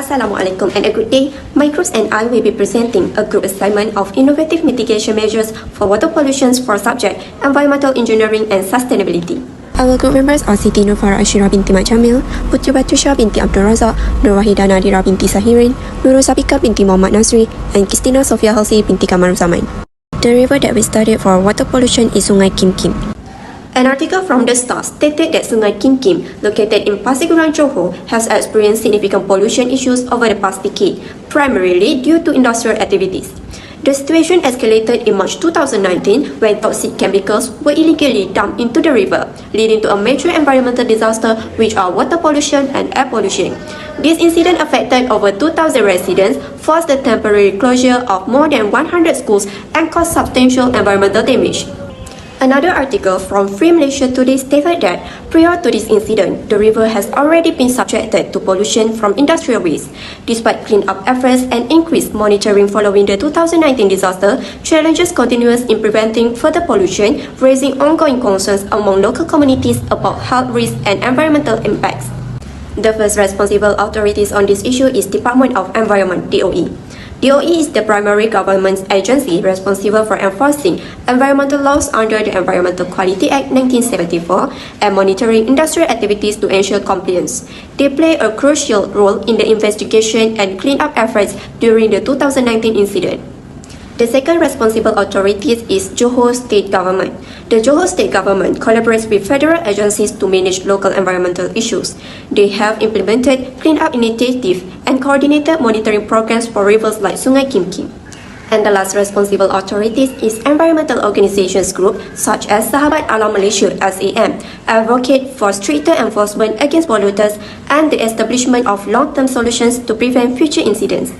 Assalamualaikum and a good day. My groups and I will be presenting a group assignment of innovative mitigation measures for water pollution for subject Environmental Engineering and Sustainability. Our group members are Siti Nurfara Ashira binti Mat Jamil, Putri Batusha binti Abdul Razak, Nur Wahida Nadira binti Sahirin, Nurul Sabika binti Muhammad Nasri, and Christina Sofia Halsi binti Kamar Zaman. The river that we studied for water pollution is Sungai Kim Kim. An article from the Star stated that Sungai Kim Kim, located in Pasiguran, Johor, has experienced significant pollution issues over the past decade, primarily due to industrial activities. The situation escalated in March 2019 when toxic chemicals were illegally dumped into the river, leading to a major environmental disaster which are water pollution and air pollution. This incident affected over 2,000 residents, forced the temporary closure of more than 100 schools, and caused substantial environmental damage. Another article from Free Malaysia Today stated that prior to this incident, the river has already been subjected to pollution from industrial waste. Despite clean-up efforts and increased monitoring following the 2019 disaster, challenges continue in preventing further pollution, raising ongoing concerns among local communities about health risks and environmental impacts. The first responsible authorities on this issue is Department of Environment, DOE. DOE is the primary government agency responsible for enforcing environmental laws under the Environmental Quality Act 1974 and monitoring industrial activities to ensure compliance. They play a crucial role in the investigation and cleanup efforts during the 2019 incident. The second responsible authority is Johor State Government. The Johor State Government collaborates with federal agencies to manage local environmental issues. They have implemented clean-up initiatives and coordinated monitoring programs for rivers like Sungai Kim Kim. And the last responsible authorities is environmental organizations group such as Sahabat Alam Malaysia (SAM), advocate for stricter enforcement against polluters and the establishment of long-term solutions to prevent future incidents.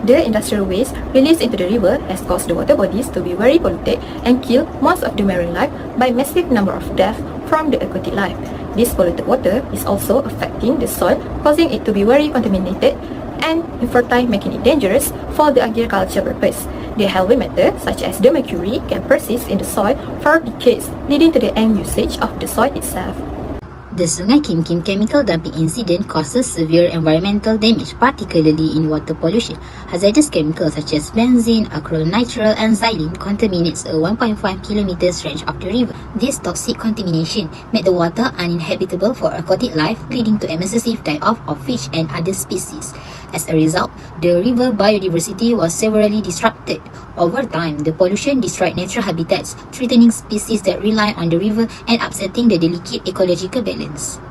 The industrial waste released into the river has caused the water bodies to be very polluted and killed most of the marine life by massive number of deaths from the aquatic life. This polluted water is also affecting the soil, causing it to be very contaminated and infertile, making it dangerous for the agriculture purpose. The heavy matter such as the mercury can persist in the soil for decades, leading to the end usage of the soil itself. The Sungai Kim Kim chemical dumping incident causes severe environmental damage, particularly in water pollution. Hazardous chemicals such as benzene, acrylonitrile, and xylene contaminates a 1.5 km stretch of the river. This toxic contamination made the water uninhabitable for aquatic life, leading to a massive die-off of fish and other species. As a result, the river biodiversity was severely disrupted. Over time, the pollution destroyed natural habitats, threatening species that rely on the river and upsetting the delicate ecological balance.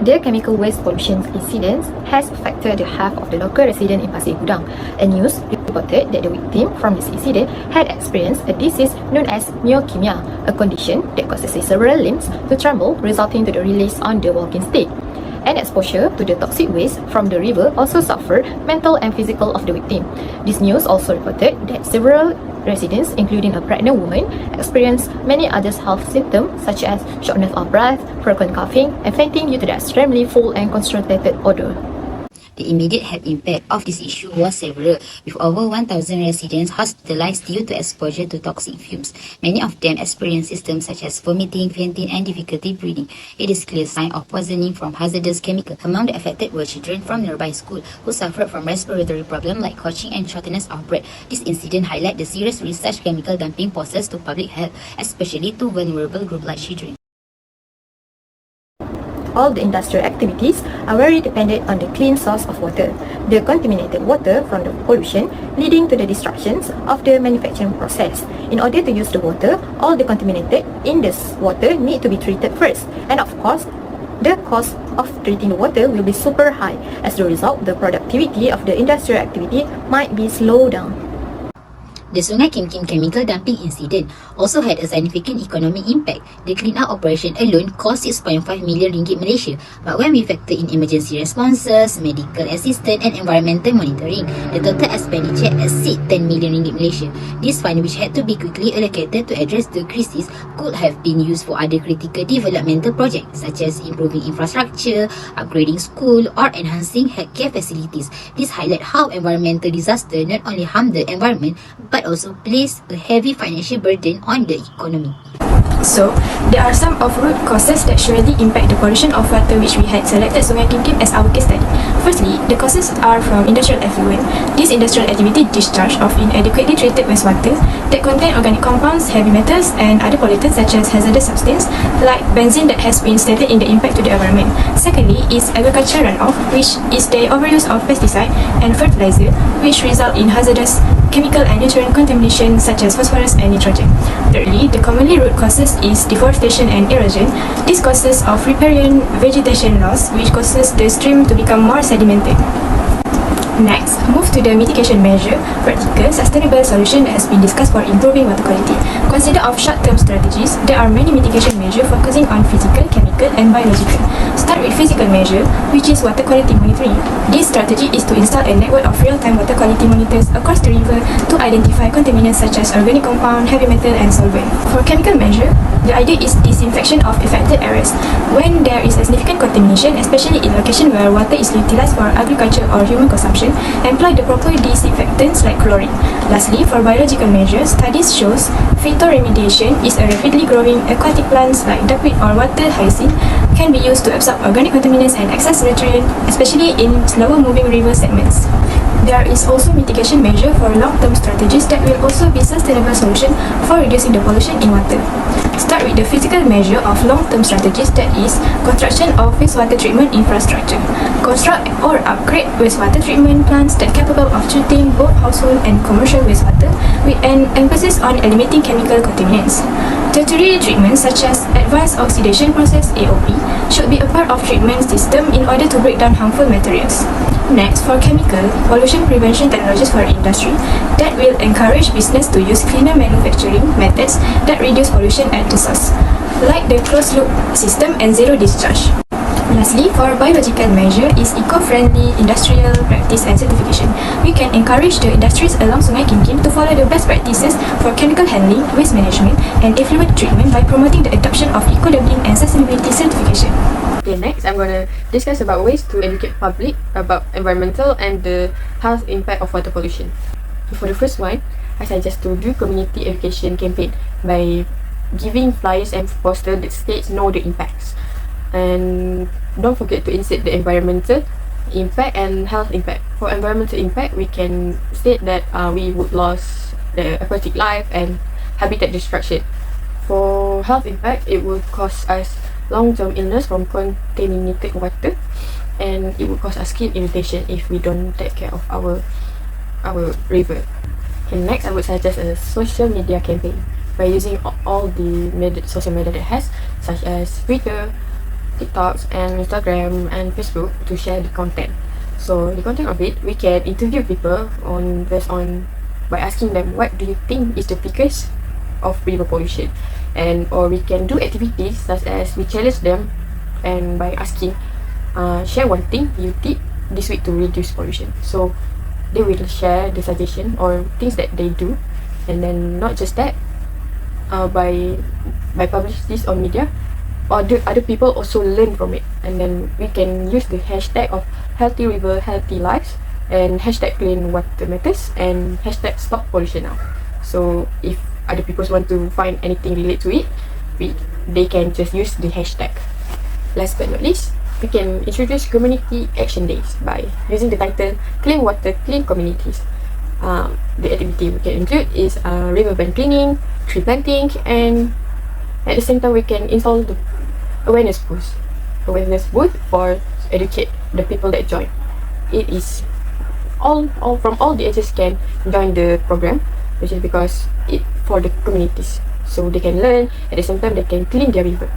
The chemical waste pollution incidents has affected the half of the local residents in Pasir Gudang. A news reported that the victim from this incident had experienced a disease known as neokemia, a condition that causes several limbs to tremble, resulting to the release on the walking stick. And exposure to the toxic waste from the river also suffered mental and physical of the victim. This news also reported that several residents, including a pregnant woman, experienced many other health symptoms such as shortness of breath, frequent coughing, and fainting due to the extremely foul and concentrated odor. The immediate health impact of this issue was several, with over 1,000 residents hospitalized due to exposure to toxic fumes. Many of them experienced symptoms such as vomiting, fainting, and difficulty breathing. It is clear sign of poisoning from hazardous chemical. Among the affected were children from nearby school who suffered from respiratory problems like coughing and shortness of breath. This incident highlights the serious risk such chemical dumping poses to public health, especially to vulnerable groups like children. All the industrial activities are very dependent on the clean source of water. The contaminated water from the pollution leading to the destructions of the manufacturing process. In order to use the water, all the contaminated in this water need to be treated first. And of course, the cost of treating the water will be super high. As a result, the productivity of the industrial activity might be slowed down. The Sungai Kim Kim chemical dumping incident also had a significant economic impact. The clean-up operation alone cost 6.5 million ringgit Malaysia, but when we factor in emergency responses, medical assistance and environmental monitoring, the total expenditure exceeds 10 million ringgit Malaysia. This fund, which had to be quickly allocated to address the crisis, could have been used for other critical developmental projects such as improving infrastructure, upgrading school or enhancing healthcare facilities. This highlights how environmental disaster not only harm the environment but also place a heavy financial burden on the economy. So, there are some of root causes that surely impact the pollution of water, which we had selected Sungai Kim Kim as our case study. Firstly, the causes are from industrial effluent. This industrial activity discharge of inadequately treated wastewater that contain organic compounds, heavy metals, and other pollutants such as hazardous substances like benzene that has been stated in the impact to the environment. Secondly is agriculture runoff, which is the overuse of pesticide and fertilizer, which result in hazardous chemical and nutrient contamination such as phosphorus and nitrogen. Thirdly, the commonly root causes is deforestation and erosion. This causes of riparian vegetation loss, which causes the stream to become more sedimented. Next, move to the mitigation measure, practical, sustainable solution that has been discussed for improving water quality. Consider of short-term strategies. There are many mitigation measures focusing on physical, chemical, and biological. Start with physical measure, which is water quality monitoring. This strategy is to install a network of real-time water quality monitors across the river to identify contaminants such as organic compound, heavy metal, and solvent. For chemical measure, the idea is disinfection of affected areas. When there is a significant contamination, especially in location where water is utilized for agriculture or human consumption, employ the proper disinfectants like chlorine. Lastly, for biological measures, studies shows phytoremediation is a rapidly growing aquatic plants like duckweed or water hyacinth can be used to absorb organic contaminants and excess nutrients, especially in slower moving river segments. There is also mitigation measure for long-term strategies that will also be sustainable solution for reducing the pollution in water. Start with the physical measure of long-term strategies, that is construction of wastewater treatment infrastructure. Construct or upgrade wastewater treatment plants that are capable of treating both household and commercial wastewater with an emphasis on eliminating chemical contaminants. Tertiary treatment such as advanced oxidation process (AOP) should be a part of treatment system in order to break down harmful materials. Next, for chemical pollution prevention technologies for industry that will encourage business to use cleaner manufacturing methods that reduce pollution at the source, like the closed loop system and zero discharge. Lastly, for biological measure is eco-friendly industrial practice and certification. We can encourage the industries along Sungai Kim Kim to follow the best practices for chemical handling, waste management, and effluent treatment by promoting the adoption of eco-labeling and sustainability certification. Okay, next I'm going to discuss about ways to educate public about environmental and the health impact of water pollution. For the first one, I suggest to do community education campaign by giving flyers and posters that states know the impacts. And don't forget to insert the environmental impact and health impact. For environmental impact, we can state that we would lose the aquatic life and habitat destruction. For health impact, it will cause us long-term illness from contaminated water, and it will cause us skin irritation if we don't take care of our river. And next, I would suggest a social media campaign by using all the social media that has, such as Twitter, TikToks, and Instagram and Facebook to share the content. So the content of it, we can interview people by asking them what do you think is the biggest of river pollution, or we can do activities such as we challenge them and by asking share one thing you did this week to reduce pollution. So they will share the suggestion or things that they do, and then not just that, by publish this on media, other people also learn from it, and then we can use the hashtag of healthy river healthy lives and hashtag clean water matters and hashtag stop pollution now. So if other people want to find anything related to it, they can just use the hashtag. Last but not least, we can introduce community action days by using the title Clean Water, Clean Communities. The activity we can include is riverbank cleaning, tree planting, and at the same time we can install the awareness booth for educate the people that join. It is all from all the ages can join the program, which is because it for the communities, so they can learn at the same time they can clean their river.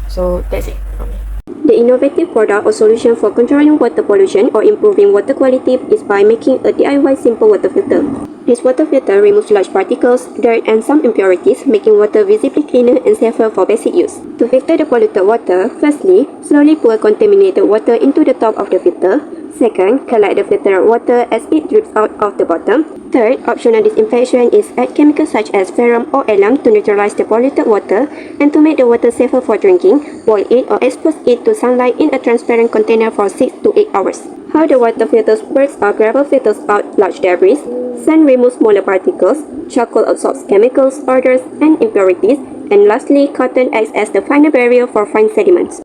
So that's it from me. The innovative product or solution for controlling water pollution or improving water quality is by making a DIY simple water filter. This water filter removes large particles, dirt, and some impurities, making water visibly cleaner and safer for basic use. To filter the polluted water, firstly, slowly pour contaminated water into the top of the filter. Second, collect the filtered water as it drips out of the bottom. Third, optional disinfection is add chemicals such as ferrum or alum to neutralize the polluted water and to make the water safer for drinking. Boil it or expose it to sunlight in a transparent container for 6 to 8 hours. How the water filters works are gravel filters out large debris, sand removes smaller particles, charcoal absorbs chemicals, odors, and impurities, and lastly, cotton acts as the final barrier for fine sediments.